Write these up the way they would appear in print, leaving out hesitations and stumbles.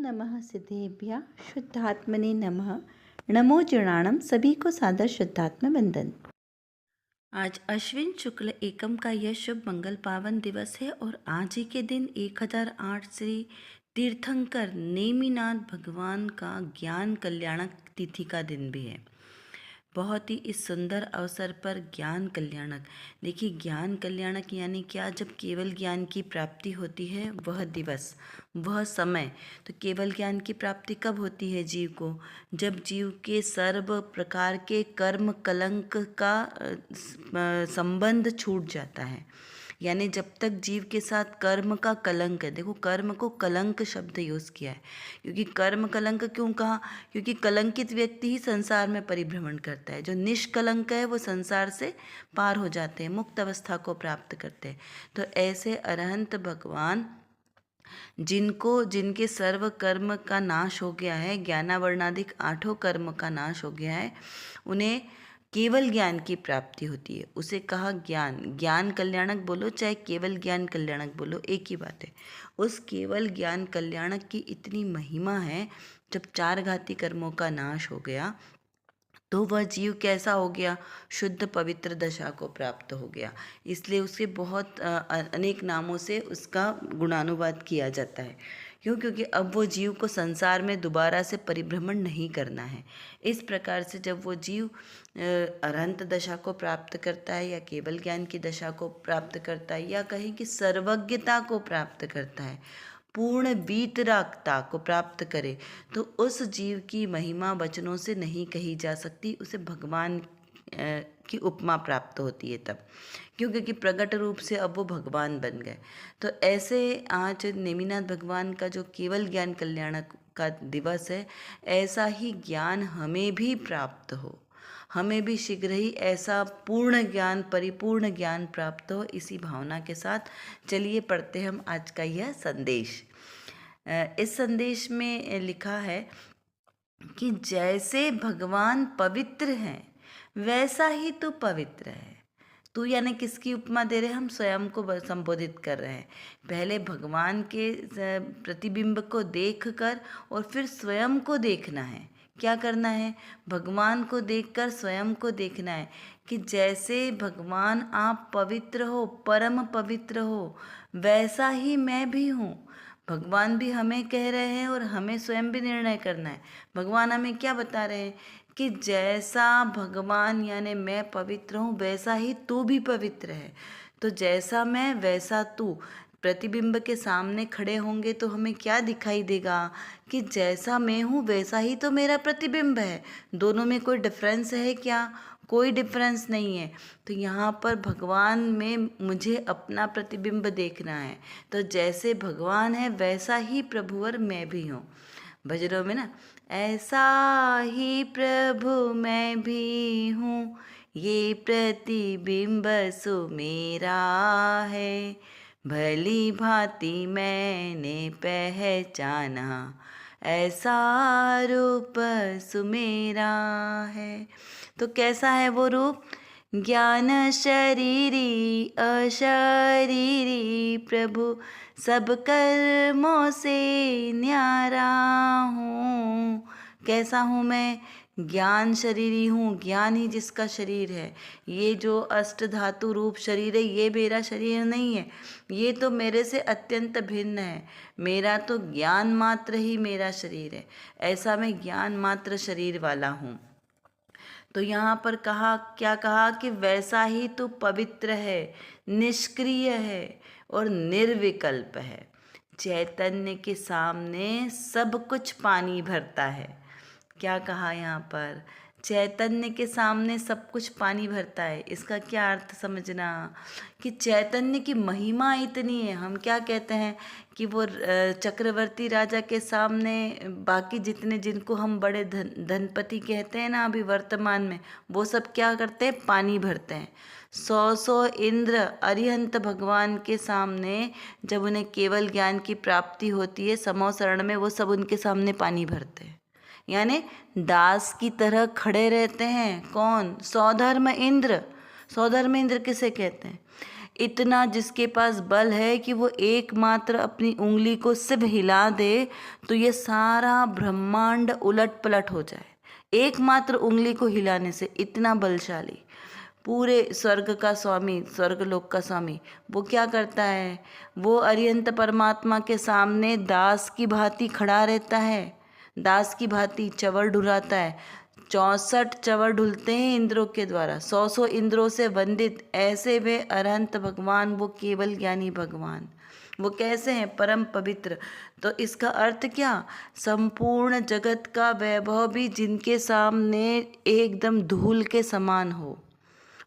नमः सिद्धेभ्यः शुद्धात्मने नमः। नमो जनाणम, सभी को सादर शुद्धात्म वंदन। आज अश्विन शुक्ल एकम का यह शुभ मंगल पावन दिवस है और आज ही के दिन 1008 श्री तीर्थंकर नेमिनाथ भगवान का ज्ञान कल्याणक तिथि का दिन भी है। बहुत ही इस सुंदर अवसर पर ज्ञान कल्याणक, देखिए ज्ञान कल्याणक यानी क्या, जब केवल ज्ञान की प्राप्ति होती है वह दिवस, वह समय। तो केवल ज्ञान की प्राप्ति कब होती है जीव को? जब जीव के सर्व प्रकार के कर्म कलंक का संबंध छूट जाता है, यानी जब तक जीव के साथ कर्म का कलंक है। देखो, कर्म को कलंक शब्द यूज़ किया है, क्योंकि कर्म कलंक क्यों कहा? क्योंकि कलंकित व्यक्ति ही संसार में परिभ्रमण करता है। जो निष्कलंक है वो संसार से पार हो जाते हैं, मुक्त अवस्था को प्राप्त करते हैं। तो ऐसे अरहंत भगवान जिनके सर्व कर्म का नाश हो गया है, ज्ञानावर्णादिक 8 कर्म का नाश हो गया है, उन्हें केवल ज्ञान की प्राप्ति होती है। उसे कहा ज्ञान कल्याणक बोलो चाहे केवल ज्ञान कल्याणक बोलो, एक ही बात है। उस केवल ज्ञान कल्याणक की इतनी महिमा है, जब 4 घाती कर्मों का नाश हो गया तो वह जीव कैसा हो गया? शुद्ध पवित्र दशा को प्राप्त हो गया। इसलिए उसे बहुत अनेक नामों से उसका गुणानुवाद किया जाता है। क्यों? क्योंकि अब वो जीव को संसार में दोबारा से परिभ्रमण नहीं करना है। इस प्रकार से जब वो जीव अरहंत दशा को प्राप्त करता है, या केवल ज्ञान की दशा को प्राप्त करता है, या कहें कि सर्वज्ञता को प्राप्त करता है, पूर्ण वीतरागता को प्राप्त करे, तो उस जीव की महिमा वचनों से नहीं कही जा सकती। उसे भगवान की उपमा प्राप्त होती है तब। क्यों? क्योंकि प्रकट रूप से अब वो भगवान बन गए। तो ऐसे आज नेमिनाथ भगवान का जो केवल ज्ञान कल्याणक का दिवस है, ऐसा ही ज्ञान हमें भी प्राप्त हो, हमें भी शीघ्र ही ऐसा पूर्ण ज्ञान, परिपूर्ण ज्ञान प्राप्त हो। इसी भावना के साथ चलिए पढ़ते हम आज का यह संदेश। इस संदेश में लिखा है कि जैसे भगवान पवित्र हैं वैसा ही तू पवित्र है। तू यानी किसकी उपमा दे रहे हैं? हम स्वयं को संबोधित कर रहे हैं। पहले भगवान के प्रतिबिंब को देखकर और फिर स्वयं को देखना है। क्या करना है? भगवान को देखकर स्वयं को देखना है कि जैसे भगवान आप पवित्र हो, परम पवित्र हो, वैसा ही मैं भी हूँ। भगवान भी हमें कह रहे हैं और हमें स्वयं भी निर्णय करना है। भगवान हमें क्या बता रहे हैं कि जैसा भगवान यानी मैं पवित्र हूँ, वैसा ही तू भी पवित्र है। तो जैसा मैं वैसा तू, प्रतिबिंब के सामने खड़े होंगे तो हमें क्या दिखाई देगा कि जैसा मैं हूँ वैसा ही तो मेरा प्रतिबिंब है। दोनों में कोई डिफरेंस है क्या? कोई डिफरेंस नहीं है। तो यहाँ पर भगवान में मुझे अपना प्रतिबिंब देखना है। तो जैसे भगवान है वैसा ही प्रभुवर मैं भी हूँ। भजनों में ना, ऐसा ही प्रभु मैं भी हूँ, ये प्रतिबिंब सो मेरा है, भली भांति मैंने पहचाना, ऐसा रूप सुमेरा है। तो कैसा है वो रूप? ज्ञान शरीरी अशरीरी प्रभु, सब कर्मों से न्यारा हूँ। कैसा हूँ मैं? ज्ञान शरीरी हूँ, ज्ञान ही जिसका शरीर है। ये जो अष्ट धातु रूप शरीर है, ये मेरा शरीर नहीं है, ये तो मेरे से अत्यंत भिन्न है। मेरा तो ज्ञान मात्र ही मेरा शरीर है। ऐसा मैं ज्ञान मात्र शरीर वाला हूँ। तो यहाँ पर कहा, क्या कहा कि वैसा ही तो पवित्र है, निष्क्रिय है और निर्विकल्प है। चैतन्य के सामने सब कुछ पानी भरता है। क्या कहा यहाँ पर? चैतन्य के सामने सब कुछ पानी भरता है। इसका क्या अर्थ समझना कि चैतन्य की महिमा इतनी है। हम क्या कहते हैं कि वो चक्रवर्ती राजा के सामने बाकी जितने, जिनको हम बड़े धनपति कहते हैं ना अभी वर्तमान में, वो सब क्या करते हैं? पानी भरते हैं। 100 इंद्र अरिहंत भगवान के सामने जब उन्हें केवल ज्ञान की प्राप्ति होती है समो शरण में, वो सब उनके सामने पानी भरते हैं, यानी दास की तरह खड़े रहते हैं। कौन? सौधर्म इंद्र। सौधर्म इंद्र किसे कहते हैं? इतना जिसके पास बल है कि वो एकमात्र अपनी उंगली को सिर्फ हिला दे तो ये सारा ब्रह्मांड उलट पलट हो जाए, एकमात्र उंगली को हिलाने से, इतना बलशाली। पूरे स्वर्ग का स्वामी, स्वर्गलोक का स्वामी, वो क्या करता है? वो अरिहंत परमात्मा के सामने दास की भांति खड़ा रहता है, दास की भांति चवर ढुलाता है। 64 चवर ढुलते हैं इंद्रों के द्वारा, 100 इंद्रों से वंदित ऐसे वे अरहंत भगवान, वो केवल ज्ञानी भगवान, वो कैसे हैं? परम पवित्र। तो इसका अर्थ क्या? संपूर्ण जगत का वैभव भी जिनके सामने एकदम धूल के समान हो,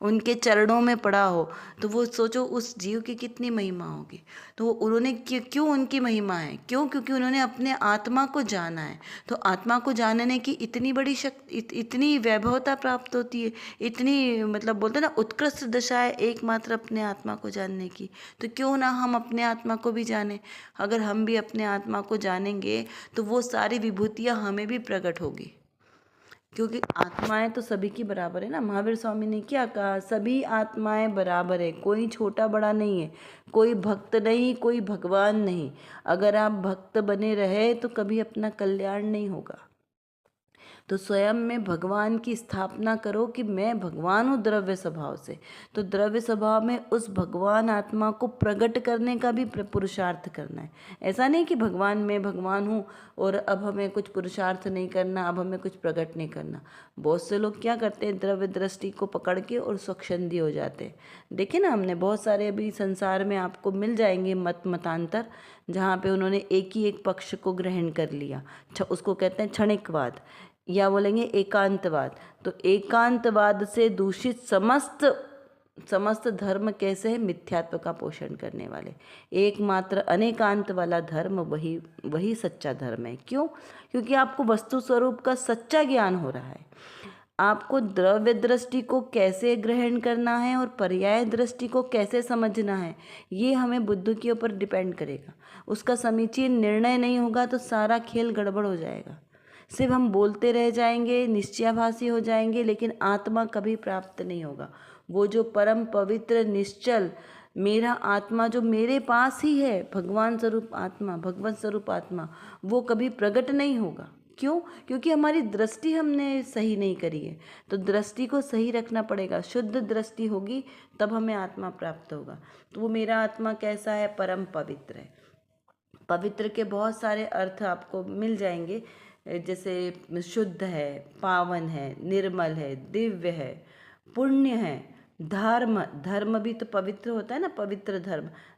उनके चरणों में पड़ा हो, तो वो सोचो उस जीव की कितनी महिमा होगी। तो वो उन्होंने क्यों उनकी महिमा है? क्यों? क्योंकि उन्होंने अपने आत्मा को जाना है। तो आत्मा को जानने की इतनी बड़ी शक्ति, इतनी वैभवता प्राप्त होती है, इतनी मतलब बोलते हैं ना उत्कृष्ट दशा है एकमात्र अपने आत्मा को जानने की। तो क्यों ना हम अपने आत्मा को भी जानें। अगर हम भी अपने आत्मा को जानेंगे तो वो सारी विभूतियाँ हमें भी प्रकट होगी, क्योंकि आत्माएं तो सभी की बराबर है ना। महावीर स्वामी ने क्या कहा? सभी आत्माएं बराबर है, कोई छोटा बड़ा नहीं है, कोई भक्त नहीं, कोई भगवान नहीं। अगर आप भक्त बने रहे तो कभी अपना कल्याण नहीं होगा। तो स्वयं में भगवान की स्थापना करो कि मैं भगवान हूँ द्रव्य स्वभाव से। तो द्रव्य स्वभाव में उस भगवान आत्मा को प्रकट करने का भी पुरुषार्थ करना है। ऐसा नहीं कि भगवान मैं भगवान हूँ और अब हमें कुछ पुरुषार्थ नहीं करना, अब हमें कुछ प्रकट नहीं करना। बहुत से लोग क्या करते हैं? द्रव्य दृष्टि को पकड़ के और स्वच्छंदी हो जाते हैं। देखे ना हमने बहुत सारे अभी संसार में आपको मिल जाएंगे मतांतर, जहाँ पे उन्होंने एक ही एक पक्ष को ग्रहण कर लिया। उसको कहते हैं क्षणिकवाद, या बोलेंगे एकांतवाद। तो एकांतवाद से दूषित समस्त धर्म कैसे है? मिथ्यात्व का पोषण करने वाले। एकमात्र अनेकांत वाला धर्म वही सच्चा धर्म है। क्यों? क्योंकि आपको वस्तु स्वरूप का सच्चा ज्ञान हो रहा है। आपको द्रव्य दृष्टि को कैसे ग्रहण करना है और पर्याय दृष्टि को कैसे समझना है, ये हमें बुद्ध के ऊपर डिपेंड करेगा। उसका समीचीन निर्णय नहीं होगा तो सारा खेल गड़बड़ हो जाएगा। सिर्फ हम बोलते रह जाएंगे, निश्चयाभासी हो जाएंगे, लेकिन आत्मा कभी प्राप्त नहीं होगा। वो जो परम पवित्र निश्चल मेरा आत्मा जो मेरे पास ही है, भगवान स्वरूप आत्मा, भगवत स्वरूप आत्मा, वो कभी प्रकट नहीं होगा। क्यों? क्योंकि हमारी दृष्टि हमने सही नहीं करी है। तो दृष्टि को सही रखना पड़ेगा, शुद्ध दृष्टि होगी तब हमें आत्मा प्राप्त होगा। तो वो मेरा आत्मा कैसा है? परम पवित्र है। पवित्र के बहुत सारे अर्थ आपको मिल जाएंगे, जैसे शुद्ध है, पावन है, निर्मल है, दिव्य है, पुण्य है, धर्म भी तो पवित्र होता है ना, पवित्र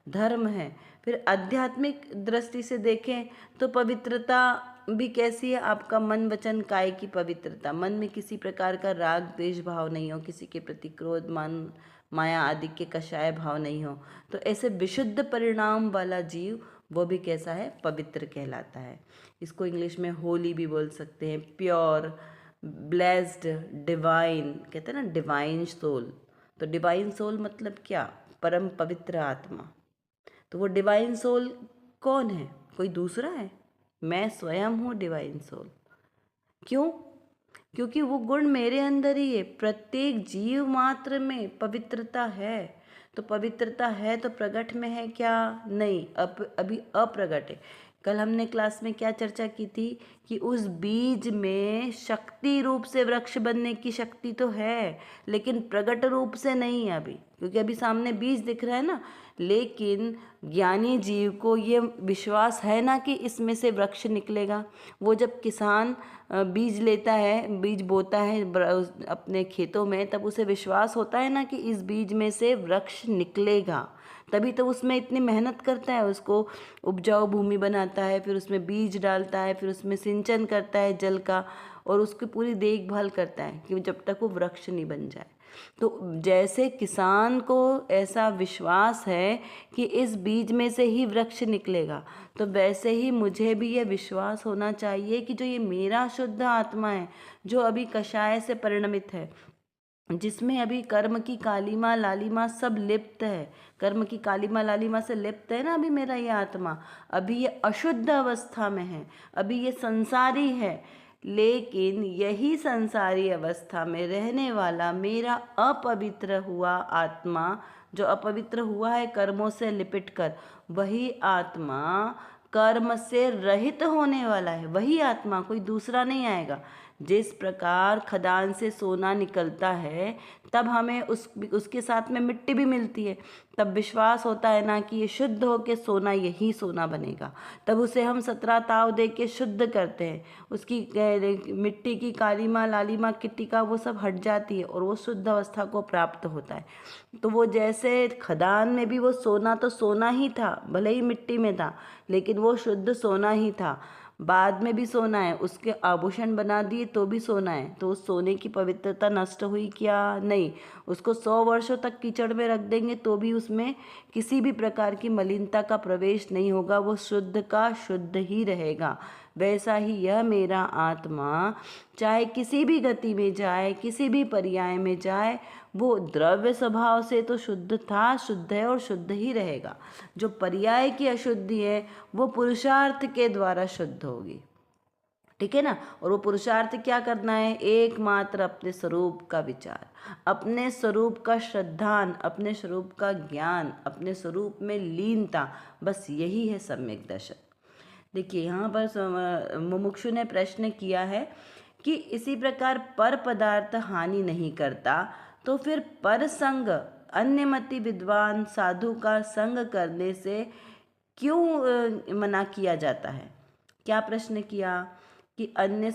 धर्म है। फिर आध्यात्मिक दृष्टि से देखें तो पवित्रता भी कैसी है? आपका मन वचन काया की पवित्रता, मन में किसी प्रकार का राग द्वेष भाव नहीं हो, किसी के प्रति क्रोध मान माया आदि के कषाय भाव नहीं हो। तो ऐसे विशुद्ध परिणाम वाला जीव वो भी कैसा है? पवित्र कहलाता है। इसको इंग्लिश में होली भी बोल सकते हैं, प्योर, ब्लेस्ड, डिवाइन, कहते हैं ना डिवाइन सोल। तो डिवाइन सोल मतलब क्या? परम पवित्र आत्मा। तो वो डिवाइन सोल कौन है? कोई दूसरा है? मैं स्वयं हूँ डिवाइन सोल। क्यों? क्योंकि वो गुण मेरे अंदर ही है। प्रत्येक जीव मात्र में पवित्रता है। तो पवित्रता है तो प्रगट में है क्या? नहीं, अभी अप्रगट है। कल हमने क्लास में क्या चर्चा की थी कि उस बीज में शक्ति रूप से वृक्ष बनने की शक्ति तो है, लेकिन प्रगट रूप से नहीं है अभी, क्योंकि अभी सामने बीज दिख रहा है ना। लेकिन ज्ञानी जीव को ये विश्वास है ना कि इसमें से वृक्ष निकलेगा। वो जब किसान बीज लेता है, बीज बोता है अपने खेतों में, तब उसे विश्वास होता है ना कि इस बीज में से वृक्ष निकलेगा। तभी तो उसमें इतनी मेहनत करता है, उसको उपजाऊ भूमि बनाता है, फिर उसमें बीज डालता है, फिर उसमें सिंचन करता है जल का, और उसकी पूरी देखभाल करता है कि जब तक वो वृक्ष नहीं बन जाए। तो जैसे किसान को ऐसा विश्वास है कि इस बीज में से ही वृक्ष निकलेगा, तो वैसे ही मुझे भी ये विश्वास होना चाहिए कि जो ये मेरा शुद्ध आत्मा है, जो अभी कषाय से परिणमित है, जिसमें अभी कर्म की कालीमा लालिमा सब लिप्त है, कर्म की कालीमा लालिमा से लिप्त है ना अभी मेरा ये आत्मा, अभी ये अशुद्ध अवस्था में है, अभी ये संसारी है। लेकिन यही संसारी अवस्था में रहने वाला मेरा अपवित्र हुआ आत्मा जो अपवित्र हुआ है कर्मों से लिपट कर, वही आत्मा कर्म से रहित होने वाला है। वही आत्मा, कोई दूसरा नहीं आएगा। जिस प्रकार खदान से सोना निकलता है, तब हमें उसके साथ में मिट्टी भी मिलती है, तब विश्वास होता है ना कि ये शुद्ध हो के सोना यही सोना बनेगा। तब उसे हम 17 ताव दे के शुद्ध करते हैं, उसकी मिट्टी की कालीमा लालिमा किट्टिका वो सब हट जाती है और वो शुद्ध अवस्था को प्राप्त होता है। तो वो जैसे खदान में भी वो सोना तो सोना ही था, भले ही मिट्टी में था, लेकिन वो शुद्ध सोना ही था। बाद में भी सोना है, उसके आभूषण बना दिए तो भी सोना है, तो उस सोने की पवित्रता नष्ट हुई क्या? नहीं। उसको 100 वर्षों तक कीचड़ में रख देंगे तो भी उसमें किसी भी प्रकार की मलिनता का प्रवेश नहीं होगा, वो शुद्ध का शुद्ध ही रहेगा। वैसा ही यह मेरा आत्मा चाहे किसी भी गति में जाए, किसी भी पर्याय में जाए, वो द्रव्य स्वभाव से तो शुद्ध था, शुद्ध है और शुद्ध ही रहेगा। जो पर्याय की अशुद्धि है वो पुरुषार्थ के द्वारा शुद्ध होगी, ठीक है ना। और वो पुरुषार्थ क्या करना है? एकमात्र अपने स्वरूप का विचार, अपने स्वरूप का श्रद्धान, अपने स्वरूप का ज्ञान, अपने स्वरूप में लीनता, बस यही है सम्यक दर्शन। देखिए यहाँ पर मुमुक्षु ने प्रश्न किया है कि इसी प्रकार पर पदार्थ हानि नहीं करता, तो फिर पर संग, अन्यमति विद्वान साधु का संग करने से क्यों मना किया जाता है? क्या प्रश्न किया कि अन्य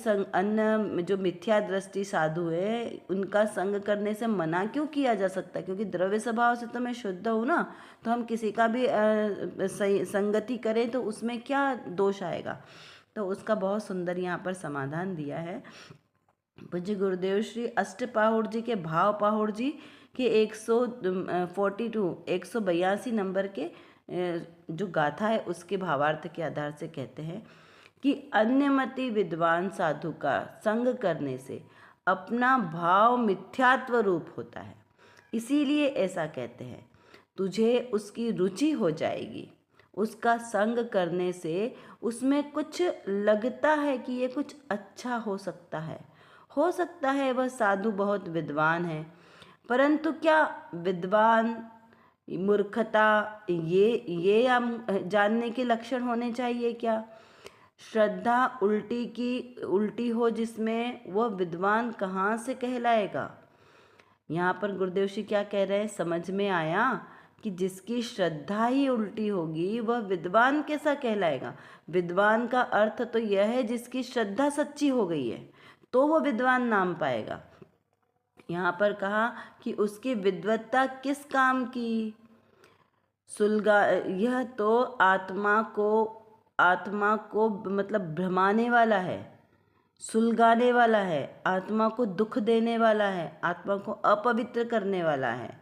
जो मिथ्या दृष्टि साधु है उनका संग करने से मना क्यों किया जा सकता है? क्योंकि द्रव्य स्वभाव से तो मैं शुद्ध हूँ ना, तो हम किसी का भी संगति करें तो उसमें क्या दोष आएगा? तो उसका बहुत सुंदर यहाँ पर समाधान दिया है पूज्य गुरुदेव श्री अष्टपाहुर जी के भाव पाहुर जी के 182 नंबर के जो गाथा है उसके भावार्थ के आधार से कहते हैं कि अन्यमति विद्वान साधु का संग करने से अपना भाव मिथ्यात्व रूप होता है, इसीलिए ऐसा कहते हैं। तुझे उसकी रुचि हो जाएगी, उसका संग करने से उसमें कुछ लगता है कि ये कुछ अच्छा हो सकता है वह साधु बहुत विद्वान है, परंतु क्या विद्वान मूर्खता ये हम जानने के लक्षण होने चाहिए क्या? श्रद्धा उल्टी हो जिसमें वह विद्वान कहाँ से कहलाएगा? यहाँ पर गुरुदेव श्री क्या कह रहे हैं, समझ में आया कि जिसकी श्रद्धा ही उल्टी होगी वह विद्वान कैसा कहलाएगा? विद्वान का अर्थ तो यह है जिसकी श्रद्धा सच्ची हो गई है, तो वह विद्वान नाम पाएगा। यहाँ पर कहा कि उसकी विद्वत्ता किस काम की? सुलगा, यह तो आत्मा को मतलब भ्रमाने वाला है, सुलगाने वाला है, आत्मा को दुख देने वाला है, आत्मा को अपवित्र करने वाला है।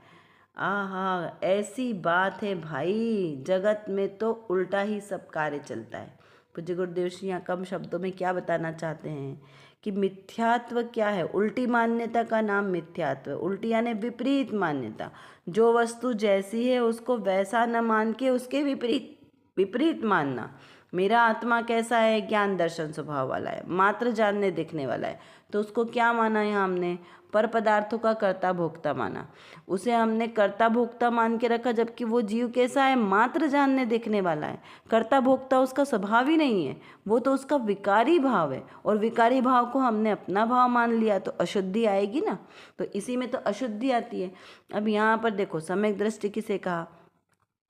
आहा, ऐसी बात है भाई, जगत में तो उल्टा ही सब कार्य चलता है। पूज्य गुरुदेव श्री यहाँ कम शब्दों में क्या बताना चाहते हैं कि मिथ्यात्व क्या है? उल्टी मान्यता का नाम मिथ्यात्व। उल्टी यानी विपरीत मान्यता। जो वस्तु जैसी है उसको वैसा न मान के उसके विपरीत मानना। मेरा आत्मा कैसा है? ज्ञान दर्शन स्वभाव वाला है, मात्र जानने देखने वाला है, तो उसको क्या माना है हमने? पर पदार्थों का कर्ता भोक्ता माना। उसे हमने कर्ता भोक्ता मान के रखा, जबकि वो जीव कैसा है? मात्र जानने देखने वाला है। कर्ता भोक्ता उसका स्वभाव ही नहीं है, वो तो उसका विकारी भाव है, और विकारी भाव को हमने अपना भाव मान लिया तो अशुद्धि आएगी ना। तो इसी में तो अशुद्धि आती है। अब यहाँ पर देखो, सम्यक दृष्टि किसे कहा?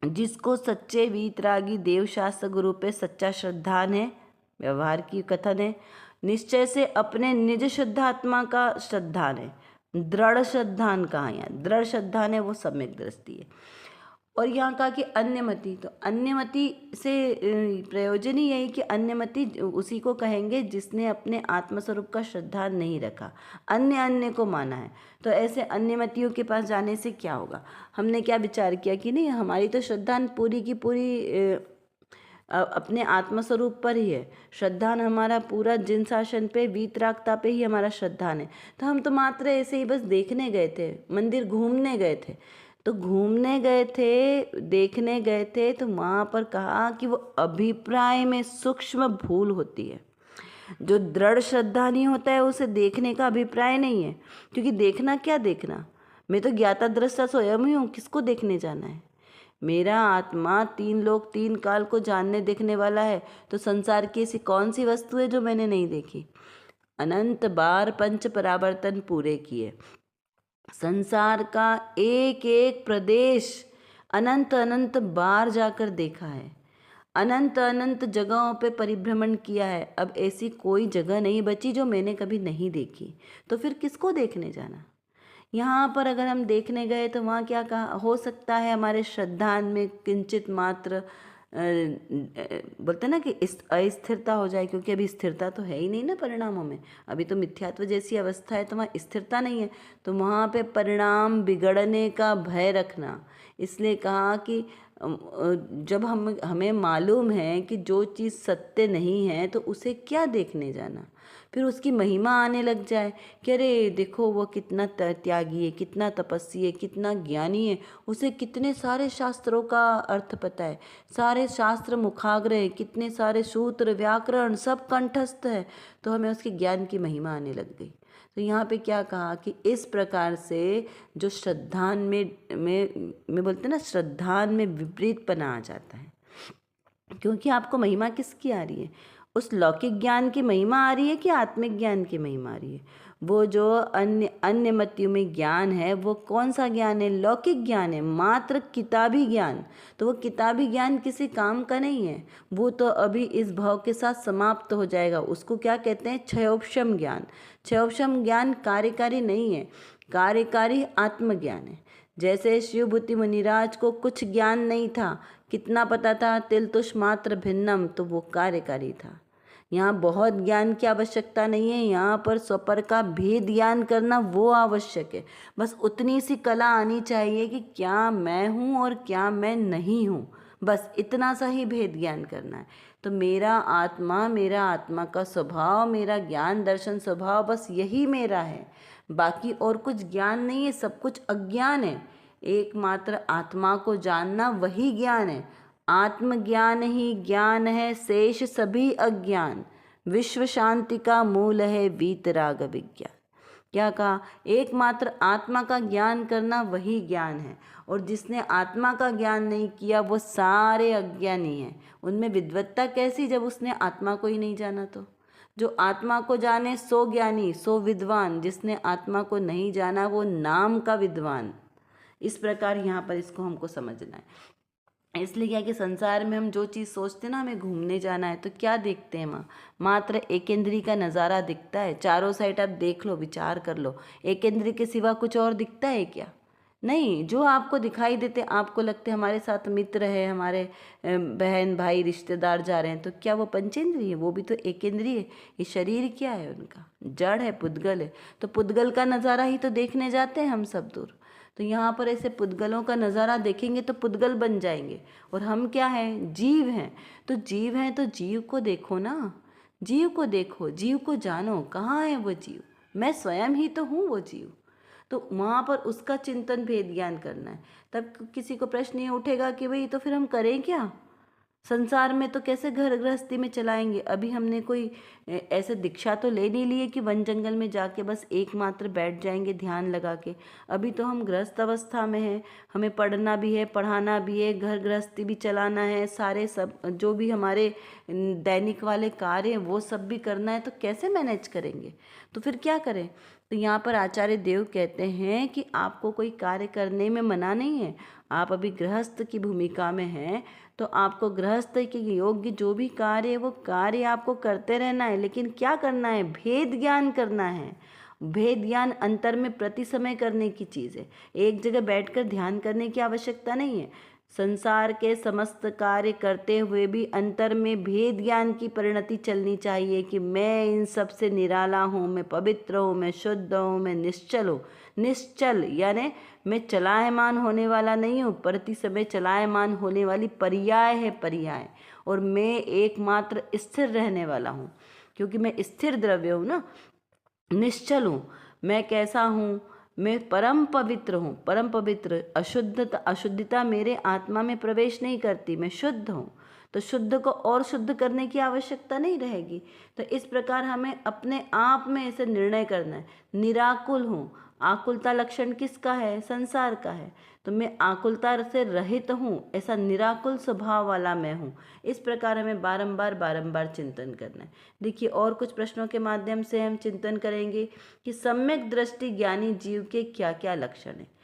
जिसको सच्चे वीतरागी देवशास्त्र गुरु पे सच्चा श्रद्धान है, व्यवहार की कथन है, निश्चय से अपने निज शुद्धात्मा का श्रद्धान है। दृढ़ श्रद्धान कहाँ? यहाँ दृढ़ श्रद्धान है वो सम्यक दृष्टि है। और यहाँ कहा कि अन्यमति, तो अन्यमति से प्रयोजन ही यही कि अन्यमति उसी को कहेंगे जिसने अपने आत्मस्वरूप का श्रद्धा नहीं रखा, अन्य को माना है। तो ऐसे अन्यमतियों के पास जाने से क्या होगा? हमने क्या विचार किया कि नहीं, हमारी तो श्रद्धा पूरी की पूरी अपने आत्मस्वरूप पर ही है। श्रद्धान हमारा पूरा जिन शासन पे, वीतरागता पे ही हमारा श्रद्धान है। तो हम तो मात्र ऐसे ही बस देखने गए थे, मंदिर घूमने गए थे, तो घूमने गए थे, देखने गए थे, तो वहाँ पर कहा कि वो अभिप्राय में सूक्ष्म भूल होती है। जो दृढ़ श्रद्धा नहीं होता है उसे देखने का अभिप्राय नहीं है, क्योंकि देखना क्या देखना, मैं तो ज्ञाता दृष्टा स्वयं ही हूँ, किसको देखने जाना है? मेरा आत्मा तीन लोक तीन काल को जानने देखने वाला है, तो संसार की ऐसी कौन सी वस्तु है जो मैंने नहीं देखी? अनंत बार पंच परावर्तन पूरे किए, संसार का एक एक प्रदेश अनंत अनंत बार जाकर देखा है, अनंत अनंत जगहों पे परिभ्रमण किया है। अब ऐसी कोई जगह नहीं बची जो मैंने कभी नहीं देखी, तो फिर किसको देखने जाना? यहाँ पर अगर हम देखने गए तो वहाँ क्या कहा हो सकता है, हमारे श्रद्धान में किंचित मात्र बोलते हैं ना कि अस्थिरता हो जाए, क्योंकि अभी स्थिरता तो है ही नहीं ना परिणामों में, अभी तो मिथ्यात्व जैसी अवस्था है, तो वहाँ स्थिरता नहीं है, तो वहाँ पे परिणाम बिगड़ने का भय रखना। इसलिए कहा कि जब हमें मालूम है कि जो चीज़ सत्य नहीं है तो उसे क्या देखने जाना? फिर उसकी महिमा आने लग जाए कि अरे देखो वो कितना त्यागी है, कितना तपस्वी है, कितना ज्ञानी है, उसे कितने सारे शास्त्रों का अर्थ पता है, सारे शास्त्र मुखाग्र है, कितने सारे सूत्र व्याकरण सब कंठस्थ है, तो हमें उसके ज्ञान की महिमा आने लग गई। तो यहाँ पे क्या कहा कि इस प्रकार से जो श्रद्धान में बोलते हैं ना, श्रद्धान में विपरीतपना आ जाता है, क्योंकि आपको महिमा किसकी आ रही है? उस लौकिक ज्ञान की महिमा आ रही है कि आत्मिक ज्ञान की महिमा आ रही है? वो जो अन्य अन्य मतियों में ज्ञान है वो कौन सा ज्ञान है? लौकिक ज्ञान है, मात्र किताबी ज्ञान। तो वो किताबी ज्ञान किसी काम का नहीं है, वो तो अभी इस भाव के साथ समाप्त हो जाएगा। उसको क्या कहते हैं? क्षयोपशम ज्ञान। क्षयोपशम ज्ञान कार्यकारी नहीं है, कार्यकारी आत्मज्ञान है। जैसे शिवभूति मुनिराज को कुछ ज्ञान नहीं था, कितना पता था? तिल तुष मात्र भिन्नम, तो वो कार्यकारी था। यहाँ बहुत ज्ञान की आवश्यकता नहीं है, यहाँ पर स्वपर का भेद ज्ञान करना वो आवश्यक है। बस उतनी सी कला आनी चाहिए कि क्या मैं हूँ और क्या मैं नहीं हूँ, बस इतना सा ही भेद ज्ञान करना है। तो मेरा आत्मा का स्वभाव, मेरा ज्ञान दर्शन स्वभाव, बस यही मेरा है, बाकी और कुछ ज्ञान नहीं है, सब कुछ अज्ञान है। एकमात्र आत्मा को जानना वही ज्ञान है। आत्मज्ञान ही ज्ञान है, शेष सभी अज्ञान। विश्व शांति का मूल है वीतराग विज्ञान। क्या कहा? एकमात्र आत्मा का ज्ञान करना वही ज्ञान है, और जिसने आत्मा का ज्ञान नहीं किया वो सारे अज्ञानी हैं। उनमें विद्वत्ता कैसी जब उसने आत्मा को ही नहीं जाना? तो जो आत्मा को जाने सो ज्ञानी सो विद्वान, जिसने आत्मा को नहीं जाना वो नाम का विद्वान। इस प्रकार यहाँ पर इसको हमको समझना है। इसलिए क्या कि संसार में हम जो चीज़ सोचते हैं ना, हमें घूमने जाना है, तो क्या देखते हैं वहाँ? मात्र एकेंद्री का नज़ारा दिखता है। चारों साइड आप देख लो, विचार कर लो, एकेंद्री के सिवा कुछ और दिखता है क्या? नहीं। जो आपको दिखाई देते, आपको लगते हमारे साथ मित्र है, हमारे बहन भाई रिश्तेदार जा रहे हैं, तो क्या वो पंचेंद्रिय है? वो भी तो एकेंद्रीय है। ये शरीर क्या है? उनका जड़ है, पुद्गल है। तो पुद्गल का नज़ारा ही तो देखने जाते हैं हम सब दूर। तो यहाँ पर ऐसे पुद्गलों का नज़ारा देखेंगे तो पुद्गल बन जाएंगे, और हम क्या हैं? जीव हैं। तो जीव हैं तो जीव को देखो ना, जीव को देखो, जीव को जानो। कहाँ है वो जीव? मैं स्वयं ही तो हूँ वो जीव। तो वहाँ पर उसका चिंतन भेद ज्ञान करना है। तब किसी को प्रश्न ये उठेगा कि भाई तो फिर हम करें क्या? संसार में तो कैसे घर गृहस्थी में चलाएंगे? अभी हमने कोई ऐसे दीक्षा तो ले नहीं ली है कि वन जंगल में जाके बस एकमात्र बैठ जाएंगे ध्यान लगा के। अभी तो हम गृहस्थ अवस्था में हैं, हमें पढ़ना भी है, पढ़ाना भी है, घर गृहस्थी भी चलाना है, सारे सब जो भी हमारे दैनिक वाले कार्य हैं वो सब भी करना है, तो कैसे मैनेज करेंगे? तो फिर क्या करें? तो यहाँ पर आचार्य देव कहते हैं कि आपको कोई कार्य करने में मना नहीं है। आप अभी गृहस्थ की भूमिका में हैं, तो आपको गृहस्थ के योग्य जो भी कार्य है वो कार्य आपको करते रहना है। लेकिन क्या करना है? भेद ज्ञान करना है। भेद ज्ञान अंतर में प्रति समय करने की चीज़ है, एक जगह बैठकर ध्यान करने की आवश्यकता नहीं है। संसार के समस्त कार्य करते हुए भी अंतर में भेद ज्ञान की परिणति चलनी चाहिए कि मैं इन सब से निराला हूँ, मैं पवित्र हूँ, मैं शुद्ध हूँ, मैं निश्चल हूँ। निश्चल यानी मैं चलायमान होने वाला नहीं हूँ, प्रति समय चलायमान होने वाली पर्याय है पर्याय, और मैं एकमात्र स्थिर रहने वाला हूँ, क्योंकि मैं स्थिर द्रव्य हूँ ना, निश्चल हूँ। मैं कैसा हूँ? मैं परम पवित्र हूँ, परम पवित्र। अशुद्धता मेरे आत्मा में प्रवेश नहीं करती, मैं शुद्ध हूँ। तो शुद्ध को और शुद्ध करने की आवश्यकता नहीं रहेगी। तो इस प्रकार हमें अपने आप में ऐसे निर्णय करना है, निराकुल हूँ। आकुलता लक्षण किसका है? संसार का है। तो मैं आकुलता से रहित हूँ, ऐसा निराकुल स्वभाव वाला मैं हूँ। इस प्रकार हमें बारंबार बारंबार चिंतन करना है। देखिए, और कुछ प्रश्नों के माध्यम से हम चिंतन करेंगे कि सम्यक दृष्टि ज्ञानी जीव के क्या क्या लक्षण है।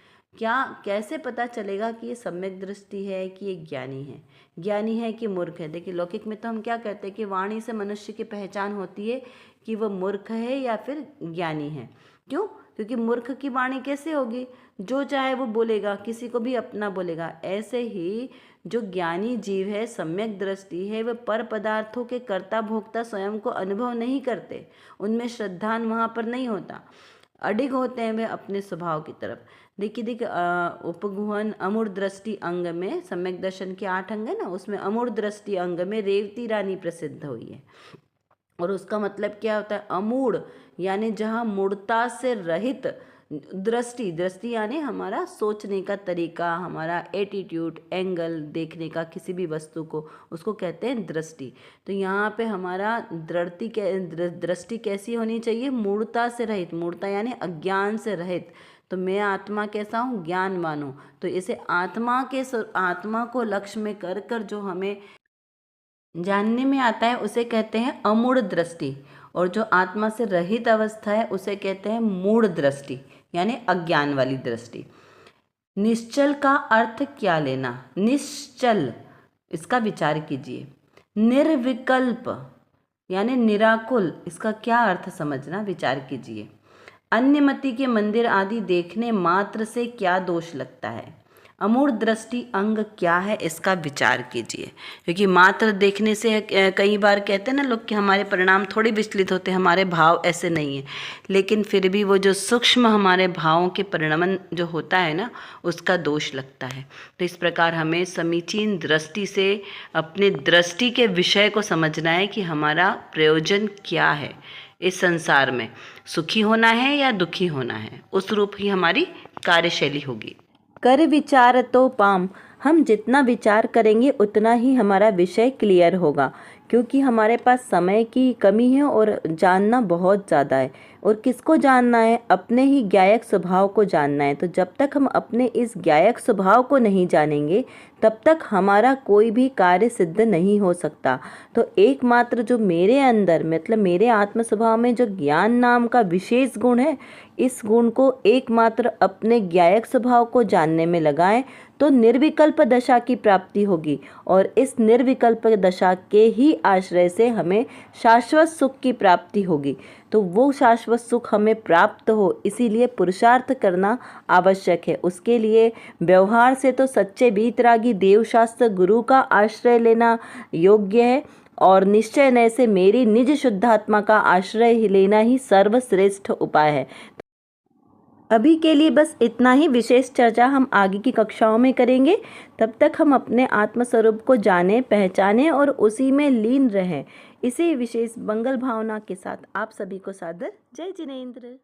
कैसे पता चलेगा कि ये सम्यक दृष्टि है कि ये ज्ञानी है, ज्ञानी है कि मूर्ख है। देखिए, लौकिक में तो हम क्या कहते हैं कि वाणी से मनुष्य की पहचान होती है कि वह मूर्ख है या फिर ज्ञानी है। क्यों? क्योंकि मूर्ख की वाणी कैसे होगी? जो चाहे वो बोलेगा, किसी को भी अपना बोलेगा। ऐसे ही जो ज्ञानी जीव है, सम्यक दृष्टि है, वह पर पदार्थों के कर्ता भोक्ता स्वयं को अनुभव नहीं करते, उनमें श्रद्धान वहाँ पर नहीं होता, अडिग होते हैं वे अपने स्वभाव की तरफ। देखिए उपगुहन अमूढ़ दृष्टि अंग में, सम्यक दर्शन के 8 अंग है ना, उसमें अमूढ़ दृष्टि अंग में रेवती रानी प्रसिद्ध हुई है। और उसका मतलब क्या होता है? अमूढ़ यानी जहाँ मूढ़ता से रहित दृष्टि, दृष्टि यानी हमारा सोचने का तरीका, हमारा एटीट्यूड, एंगल देखने का किसी भी वस्तु को, उसको कहते हैं दृष्टि। तो यहाँ पे हमारा दृष्टि कैसी होनी चाहिए? मूढ़ता से रहित। मूढ़ता यानी अज्ञान से रहित। तो मैं आत्मा कैसा हूँ? ज्ञानवान हूँ। तो इसे आत्मा को लक्ष्य में कर कर जो हमें जानने में आता है उसे कहते हैं अमूढ़ दृष्टि, और जो आत्मा से रहित अवस्था है उसे कहते हैं मूढ़ दृष्टि यानी अज्ञान वाली दृष्टि। निश्चल का अर्थ क्या लेना? निश्चल, इसका विचार कीजिए। निर्विकल्प यानी निराकुल, इसका क्या अर्थ समझना, विचार कीजिए। अन्यमति के मंदिर आदि देखने मात्र से क्या दोष लगता है? अमूढ़ दृष्टि अंग क्या है, इसका विचार कीजिए। क्योंकि मात्र देखने से कई बार कहते हैं ना लोग कि हमारे परिणाम थोड़ी विचलित होते हैं, हमारे भाव ऐसे नहीं है, लेकिन फिर भी वो जो सूक्ष्म हमारे भावों के परिणमन जो होता है ना, उसका दोष लगता है। तो इस प्रकार हमें समीचीन दृष्टि से अपने दृष्टि के विषय को समझना है कि हमारा प्रयोजन क्या है इस संसार में, सुखी होना है या दुखी होना है, उस रूप ही हमारी कार्यशैली होगी। कर विचार तो पाम, हम जितना विचार करेंगे उतना ही हमारा विषय क्लियर होगा, क्योंकि हमारे पास समय की कमी है और जानना बहुत ज़्यादा है। और किसको जानना है? अपने ही ज्ञायक स्वभाव को जानना है। तो जब तक हम अपने इस ज्ञायक स्वभाव को नहीं जानेंगे तब तक हमारा कोई भी कार्य सिद्ध नहीं हो सकता। तो एकमात्र जो मेरे अंदर, मतलब मेरे आत्म स्वभाव में जो ज्ञान नाम का विशेष गुण है, इस गुण को एकमात्र अपने ज्ञायक स्वभाव को जानने में लगाएं तो निर्विकल्प दशा की प्राप्ति होगी। और इस निर्विकल्प दशा के ही आश्रय से हमें शाश्वत सुख की प्राप्ति होगी। तो वो शाश्वत सुख हमें प्राप्त हो, इसीलिए पुरुषार्थ करना आवश्यक है। उसके लिए व्यवहार से तो सच्चे वीतरागी देवशास्त्र गुरु का आश्रय लेना योग्य है, और निश्चय नय से मेरी निज शुद्धात्मा का आश्रय लेना ही सर्वश्रेष्ठ उपाय है। अभी के लिए बस इतना ही। विशेष चर्चा हम आगे की कक्षाओं में करेंगे। तब तक हम अपने आत्मस्वरूप को जाने, पहचाने और उसी में लीन रहें। इसी विशेष मंगल भावना के साथ आप सभी को सादर जय जिनेंद्र।